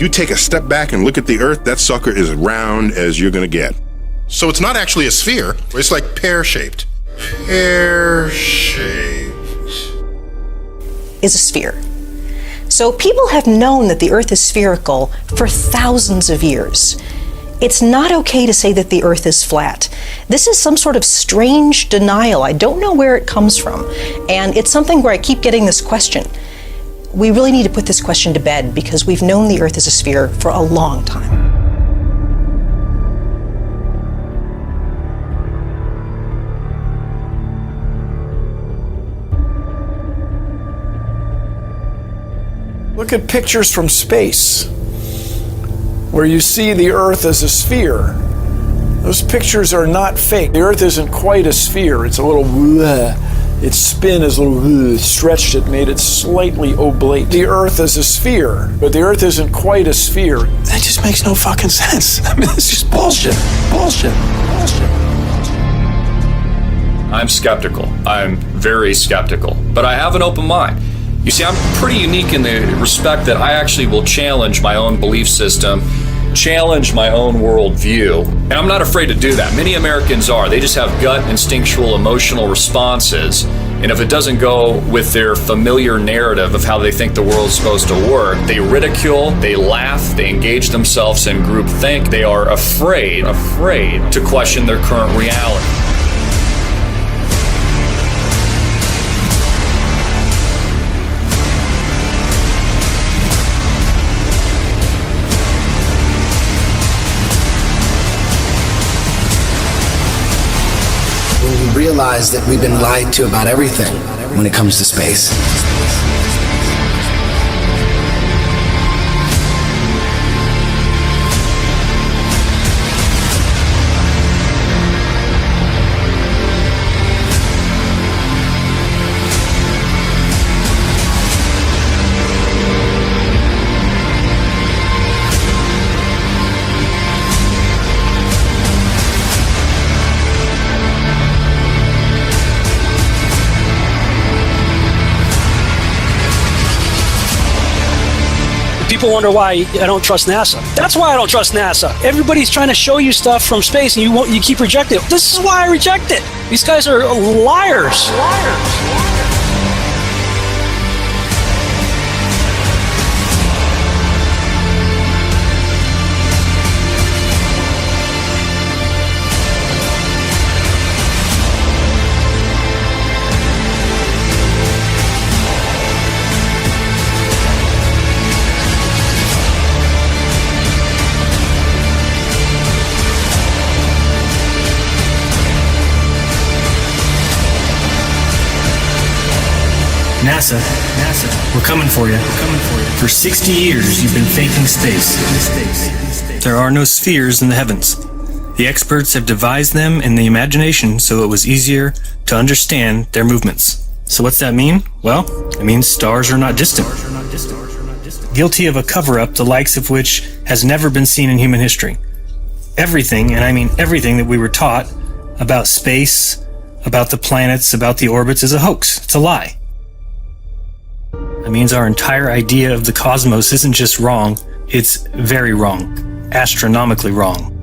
If you take a step back and look at the Earth, that sucker is as round as you're going to get. So it's not actually a sphere. It's like pear-shaped. Pear-shaped. Is a sphere. So people have known that the Earth is spherical for thousands of years. It's not okay to say that the Earth is flat. This is some sort of strange denial. I don't know where it comes from. And it's something where I keep getting this question. We really need to put this question to bed because we've known the Earth is a sphere for a long time. Look at pictures from space where you see the Earth as a sphere. Those pictures are not fake. The Earth isn't quite a sphere. It's a little its spin is a little stretched it, made it slightly oblate. The Earth is a sphere, but the Earth isn't quite a sphere. That just makes no fucking sense. I mean, it's just bullshit. Bullshit. Bullshit. I'm skeptical. I'm very skeptical, but I have an open mind. You see, I'm pretty unique in the respect that I actually will challenge my own belief system, challenge my own worldview, and I'm not afraid to do that. Many Americans are. They just have gut, instinctual, emotional responses, and if it doesn't go with their familiar narrative of how they think the world's supposed to work, they ridicule, they laugh, they engage themselves in groupthink. They are afraid to question their current reality. Realize that we've been lied to about everything when it comes to space. People wonder why I don't trust NASA. That's why I don't trust NASA. Everybody's trying to show you stuff from space and you keep rejecting it. This is why I reject it. These guys are liars. NASA, we're coming for you. For 60 years, you've been faking space. There are no spheres in the heavens. The experts have devised them in the imagination so it was easier to understand their movements. So what's that mean? Well, it means stars are not distant. Guilty of a cover-up the likes of which has never been seen in human history. Everything, and I mean everything that we were taught about space, about the planets, about the orbits is a hoax. It's a lie. That means our entire idea of the cosmos isn't just wrong, it's very wrong, astronomically wrong.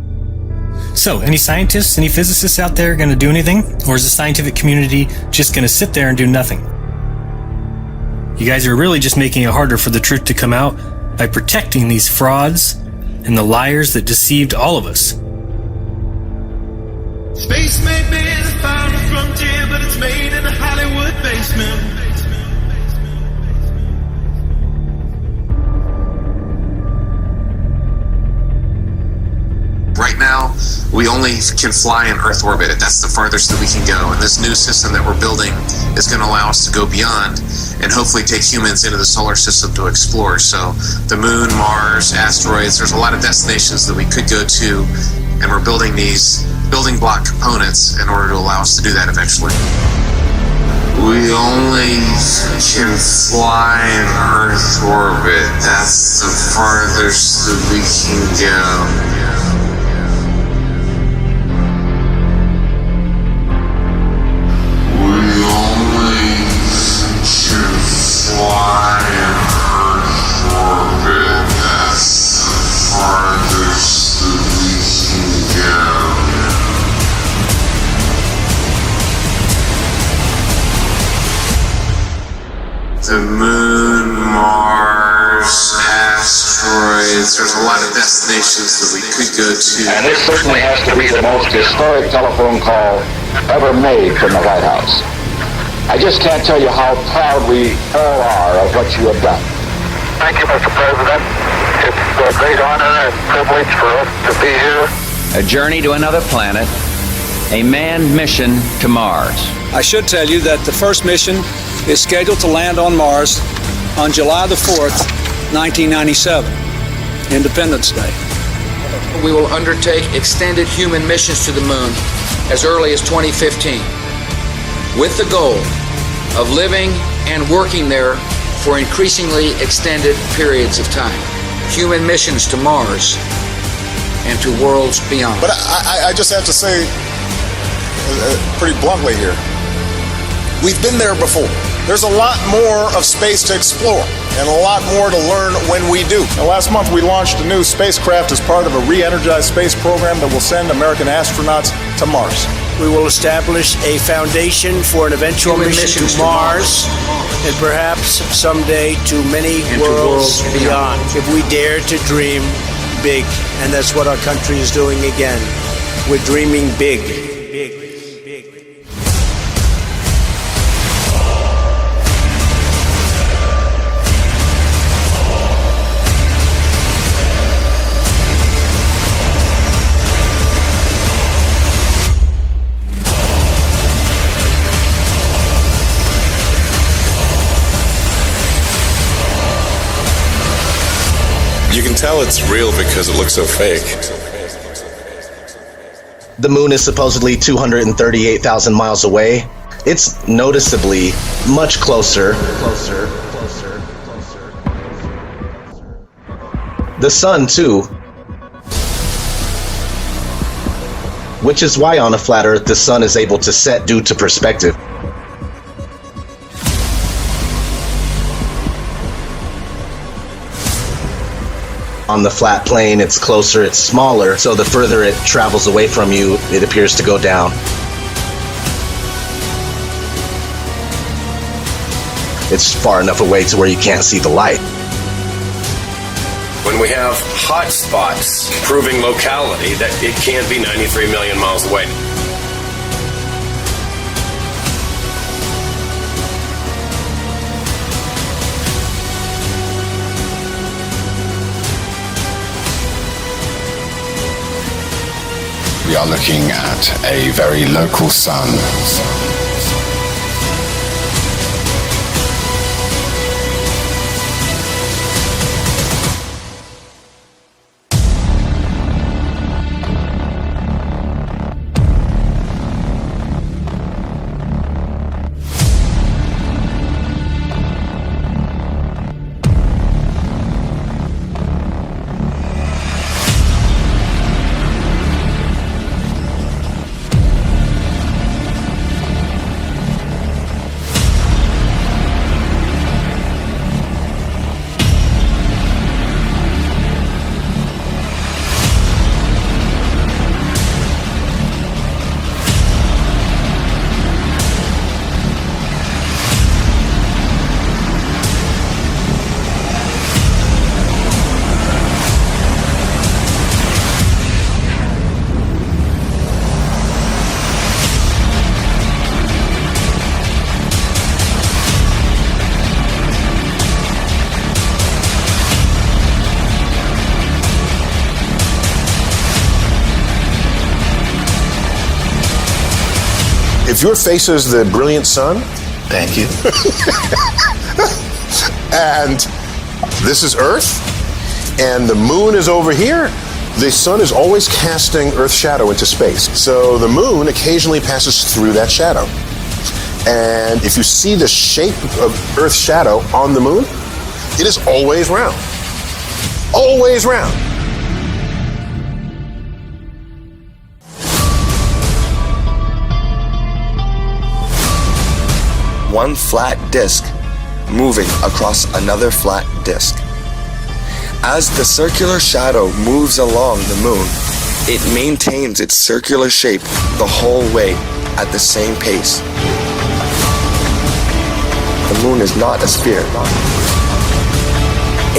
So, any scientists, any physicists out there going to do anything? Or is the scientific community just going to sit there and do nothing? You guys are really just making it harder for the truth to come out by protecting these frauds and the liars that deceived all of us. Space may be the final frontier, but it's made in a Hollywood basement. Right now, we only can fly in Earth orbit. That's the farthest that we can go. And this new system that we're building is going to allow us to go beyond and hopefully take humans into the solar system to explore. So the moon, Mars, asteroids, there's a lot of destinations that we could go to, and we're building these building block components in order to allow us to do that eventually. We only can fly in Earth orbit. That's the farthest that we can go. Fly in Earth orbit, that's The moon, Mars, asteroids. There's a lot of destinations that we could go to. And this certainly has to be the most historic telephone call ever made from the White House. I just can't tell you how proud we all are of what you have done. Thank you, Mr. President. It's a great honor and privilege for us to be here. A journey to another planet, a manned mission to Mars. I should tell you that the first mission is scheduled to land on Mars on July the 4th, 1997, Independence Day. We will undertake extended human missions to the moon as early as 2015, with the goal of living and working there for increasingly extended periods of time. Human missions to Mars and to worlds beyond. But I just have to say, pretty bluntly here, we've been there before. There's a lot more of space to explore and a lot more to learn when we do. Now, last month we launched a new spacecraft as part of a re-energized space program that will send American astronauts to Mars. We will establish a foundation for an eventual mission to Mars and perhaps someday to many worlds beyond. If we dare to dream big, and that's what our country is doing again. We're dreaming big. You can tell it's real because it looks so fake. The moon is supposedly 238,000 miles away. It's noticeably much closer. The sun, too. Which is why on a flat Earth the sun is able to set due to perspective. On the flat plane, it's closer, it's smaller, so the further it travels away from you, it appears to go down. It's far enough away to where you can't see the light. When we have hot spots proving locality, that it can't be 93 million miles away. We are looking at a very local sun. If your face is the brilliant sun, thank you. And this is Earth, and the moon is over here, the sun is always casting Earth's shadow into space. So the moon occasionally passes through that shadow. And if you see the shape of Earth's shadow on the moon, it is always round. Always round. One flat disk moving across another flat disk. As the circular shadow moves along the moon, it maintains its circular shape the whole way at the same pace. The the moon is not a sphere.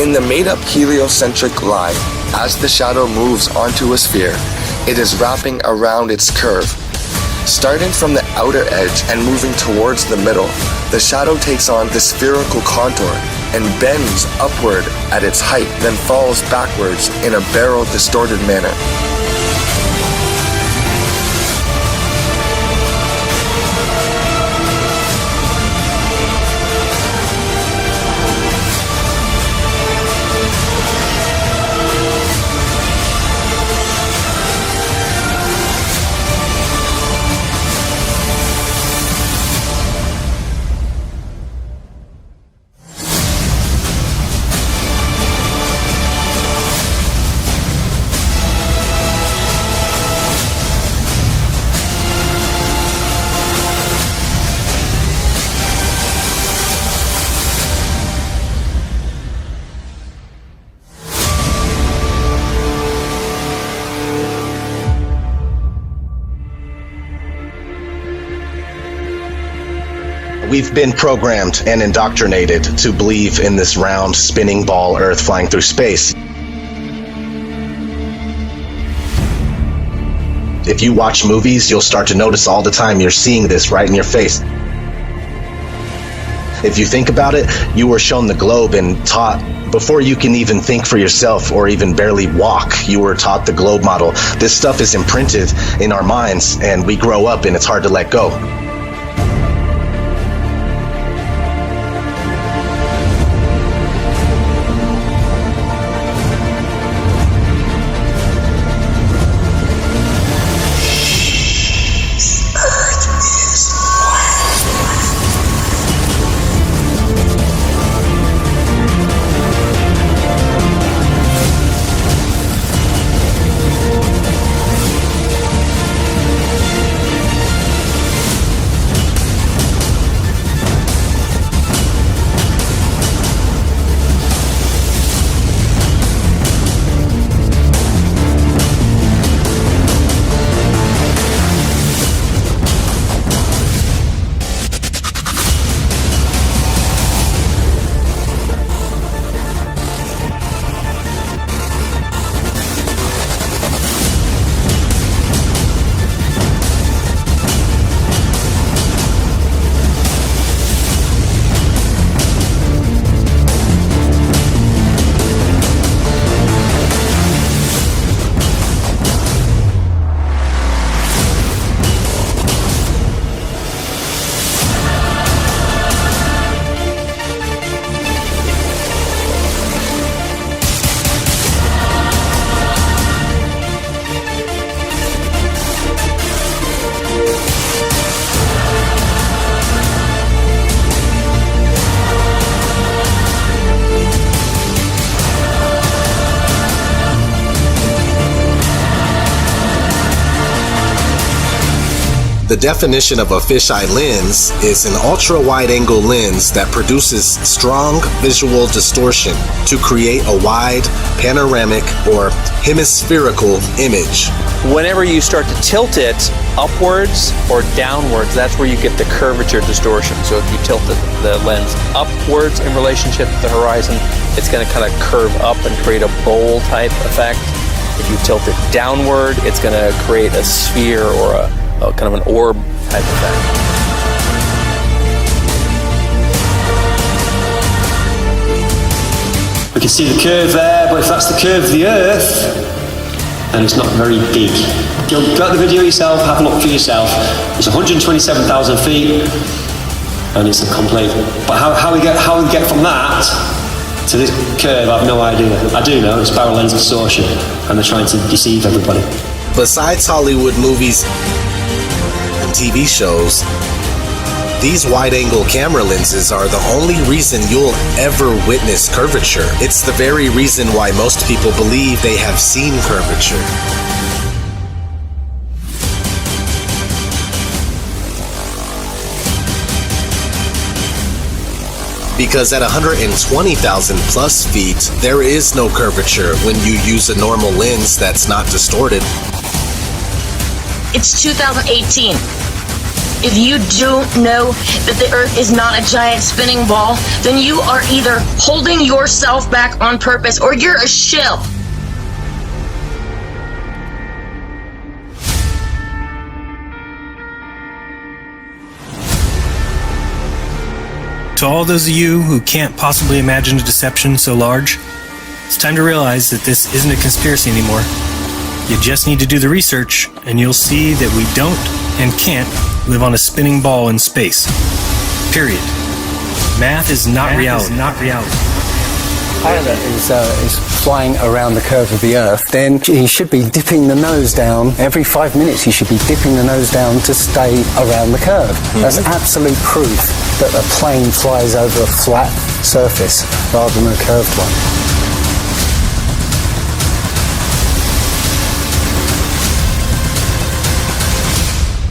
In the made-up heliocentric lie, as the shadow moves onto a sphere, it is wrapping around its curve. Starting from the outer edge and moving towards the middle, the shadow takes on the spherical contour and bends upward at its height, then falls backwards in a barrel-distorted manner. We've been programmed and indoctrinated to believe in this round, spinning ball Earth flying through space. If you watch movies, you'll start to notice all the time you're seeing this right in your face. If you think about it, you were shown the globe and taught, before you can even think for yourself or even barely walk, you were taught the globe model. This stuff is imprinted in our minds, and we grow up and it's hard to let go. The definition of a fisheye lens is an ultra-wide-angle lens that produces strong visual distortion to create a wide, panoramic, or hemispherical image. Whenever you start to tilt it upwards or downwards, that's where you get the curvature distortion. So if you tilt the lens upwards in relationship to the horizon, it's going to kind of curve up and create a bowl type effect. If you tilt it downward, it's going to create a sphere or a kind of an orb type effect. We can see the curve there, but if that's the curve of the Earth, then it's not very big. You'll get the video yourself, have a look for yourself. It's 127,000 feet, and it's a complete. But how we get from that to this curve, I have no idea. I do know it's spiral lens distortion, and they're trying to deceive everybody. Besides Hollywood movies and TV shows, these wide-angle camera lenses are the only reason you'll ever witness curvature. It's the very reason why most people believe they have seen curvature. Because at 120,000 plus feet, there is no curvature when you use a normal lens that's not distorted. It's 2018. If you don't know that the Earth is not a giant spinning ball, then you are either holding yourself back on purpose or you're a shill. To all those of you who can't possibly imagine a deception so large, it's time to realize that this isn't a conspiracy anymore. You just need to do the research, and you'll see that we don't and can't live on a spinning ball in space. Period. Math is not reality. Pilot is flying around the curve of the Earth, then he should be dipping the nose down. Every 5 minutes he should be dipping the nose down to stay around the curve. That's absolute proof that a plane flies over a flat surface rather than a curved one.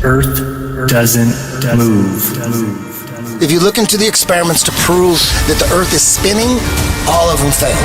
Earth doesn't move. If you look into the experiments to prove that the Earth is spinning, all of them fail.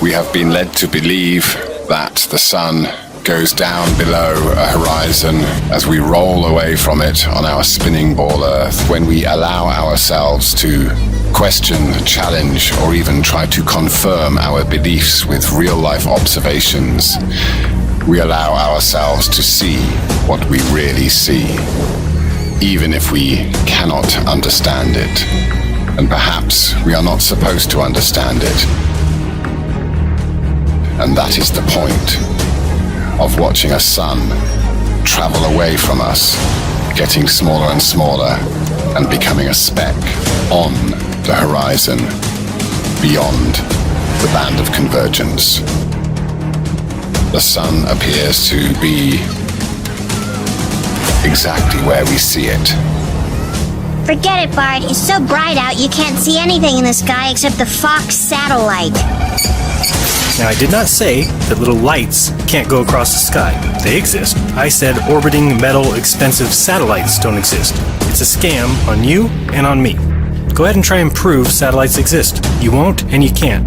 We have been led to believe that the sun goes down below a horizon as we roll away from it on our spinning ball Earth. When we allow ourselves to question, challenge, or even try to confirm our beliefs with real-life observations, we allow ourselves to see what we really see, even if we cannot understand it. And perhaps we are not supposed to understand it. And that is the point of watching a sun travel away from us, getting smaller and smaller, and becoming a speck on the horizon, beyond the band of convergence. The sun appears to be exactly where we see it. Forget it, Bart. It's so bright out you can't see anything in the sky except the Fox satellite. Now, I did not say that little lights can't go across the sky. They exist. I said orbiting metal expensive satellites don't exist. It's a scam on you and on me. Go ahead and try and prove satellites exist. You won't and you can't.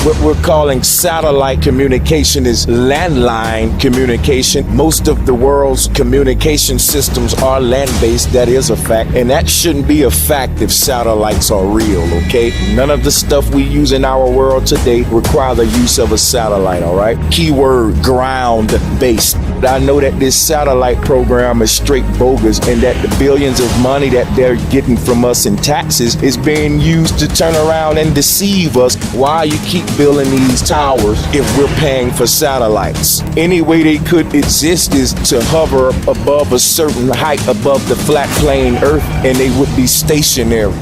What we're calling satellite communication is landline communication. Most of the world's communication systems are land-based. That is a fact. And that shouldn't be a fact if satellites are real, okay? None of the stuff we use in our world today require the use of a satellite, all right? Keyword, ground-based. I know that this satellite program is straight bogus and that the billions of money that they're getting from us in taxes is being used to turn around and deceive us. Why you keep building these towers if we're paying for satellites? Any way they could exist is to hover above a certain height above the flat plane Earth and they would be stationary.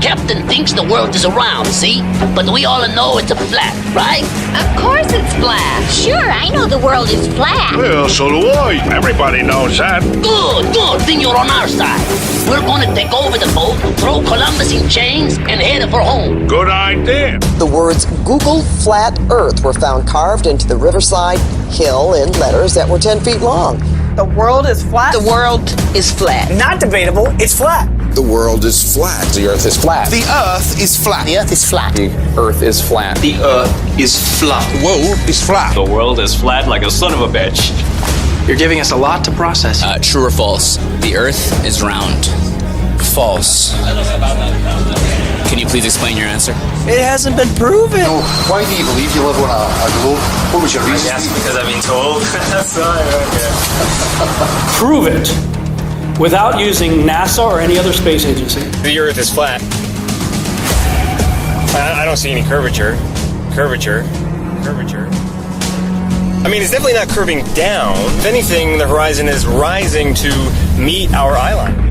Captain thinks the world is around, see? But we all know it's a flat, right? Of course it's flat. Sure, I know the world is flat. Well, so do I. Everybody knows that. Good. Then you're on our side. We're gonna take over the boat, throw Columbus in chains, and head for home. Good idea. The words Google Flat Earth were found carved into the riverside hill in letters that were 10 feet long. The world is flat? The world is flat. Not debatable, it's flat. The world is flat. The Earth is flat. The Earth is flat. The Earth is flat. The Earth is flat. The Earth is flat. The world is flat. The world is flat like a son of a bitch. You're giving us a lot to process. True or false? The Earth is round. False. Can you please explain your answer? It hasn't been proven. No, why do you believe you live on a globe? What was your reason? Yes, because I've been told. Sorry, okay. Prove it without using NASA or any other space agency. The Earth is flat. I don't see any curvature. Curvature. I mean, it's definitely not curving down. If anything, the horizon is rising to meet our eye line.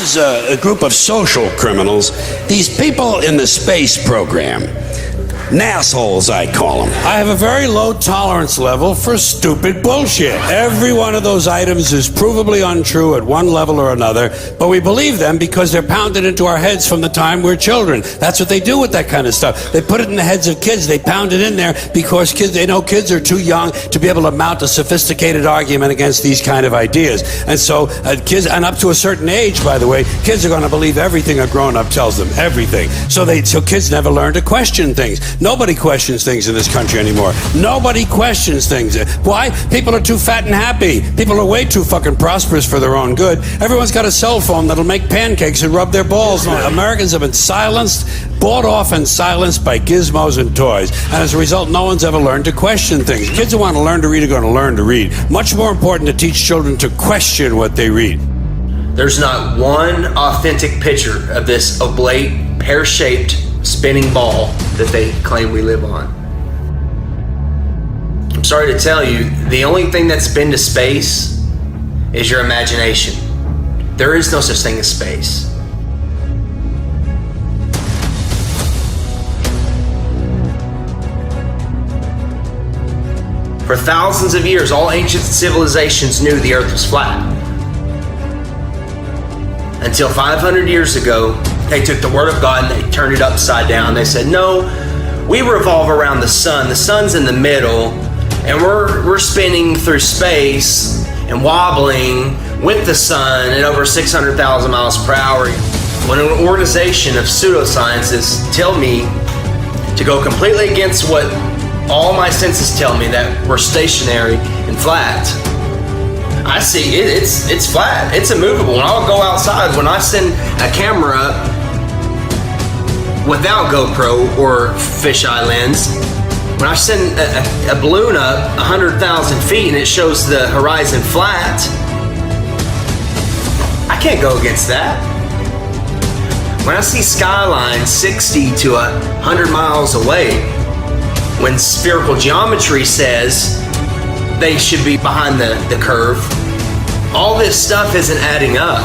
is a group of social criminals. These people in the space program. Nassholes, I call them. I have a very low tolerance level for stupid bullshit. Every one of those items is provably untrue at one level or another, but we believe them because they're pounded into our heads from the time we're children. That's what they do with that kind of stuff. They put it in the heads of kids. They pound it in there because they know kids are too young to be able to mount a sophisticated argument against these kind of ideas. And so kids, and up to a certain age, by the way, kids are going to believe everything a grown-up tells them, everything. So kids never learn to question things. Nobody questions things in this country anymore. Nobody questions things. Why? People are too fat and happy. People are way too fucking prosperous for their own good. Everyone's got a cell phone that'll make pancakes and rub their balls. Americans have been silenced, bought off and silenced by gizmos and toys. And as a result, no one's ever learned to question things. Kids who want to learn to read are going to learn to read. Much more important to teach children to question what they read. There's not one authentic picture of this oblate, pear-shaped spinning ball that they claim we live on. I'm sorry to tell you, the only thing that's been to space is your imagination. There is no such thing as space. For thousands of years, all ancient civilizations knew the earth was flat. Until 500 years ago, they took the word of God and they turned it upside down. They said, no, we revolve around the sun. The sun's in the middle, and we're spinning through space and wobbling with the sun at over 600,000 miles per hour. When an organization of pseudoscientists tell me to go completely against what all my senses tell me, that we're stationary and flat, I see it's flat. It's immovable. When I'll go outside, when I send a camera up without GoPro or fisheye lens, when I send a balloon up 100,000 feet and it shows the horizon flat, I can't go against that. When I see skylines 60 to 100 miles away, when spherical geometry says they should be behind the curve, all this stuff isn't adding up.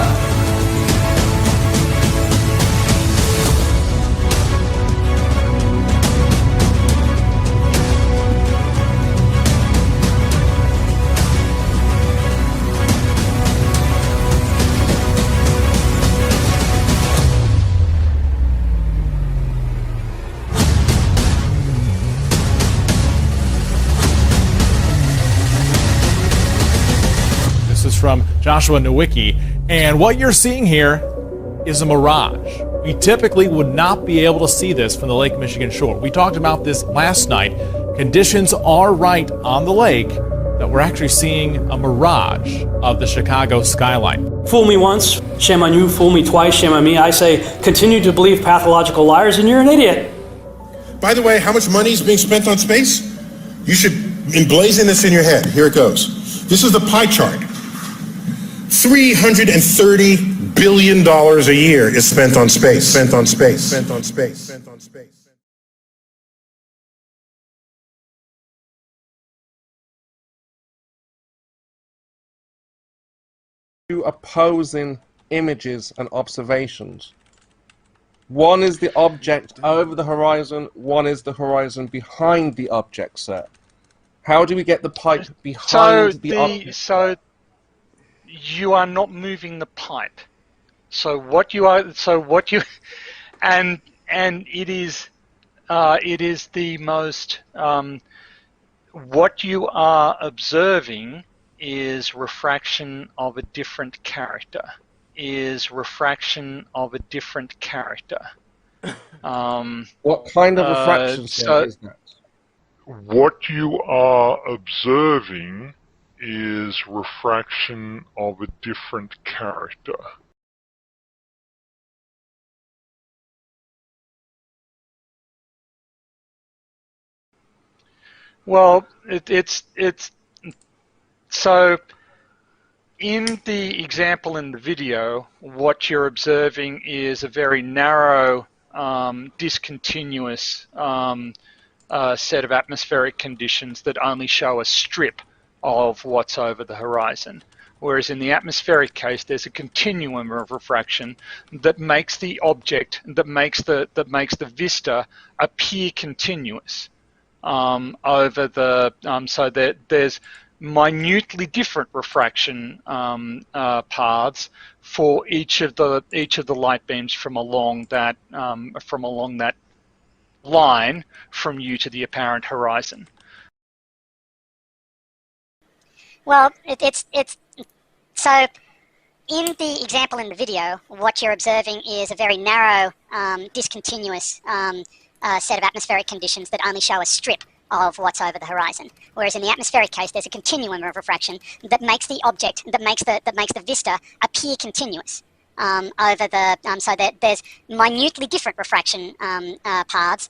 From Joshua Nowicki, and what you're seeing here is a mirage. We typically would not be able to see this from the Lake Michigan shore. We talked about this last night. Conditions are right on the lake that we're actually seeing a mirage of the Chicago skyline. Fool me once, shame on you. Fool me twice, shame on me. I say, continue to believe pathological liars and you're an idiot. By the way, how much money is being spent on space? You should emblazon this in your head. Here it goes. This is the pie chart. $330 billion a year is spent on space. Spent on space. Spent on space. Spent on space. Two opposing images and observations. One is the object over the horizon, one is the horizon behind the object, sir. How do we get the pipe behind the object? So you are not moving the pipe. And it is the most, what you are observing is refraction of a different character. What kind of refraction is that? What you are observing is refraction of a different character. Well, it's so in the example in the video, what you're observing is a very narrow, discontinuous set of atmospheric conditions that only show a strip of what's over the horizon. whereas in the atmospheric case, there's a continuum of refraction that makes the object, that makes the vista appear continuous over the. So that there's minutely different refraction paths for each of the light beams from along that line from you to the apparent horizon. Well, it's so in the example in the video, what you're observing is a very narrow, discontinuous set of atmospheric conditions that only show a strip of what's over the horizon. Whereas in the atmospheric case, there's a continuum of refraction that makes the object, that makes the vista appear continuous over the, so that there's minutely different refraction paths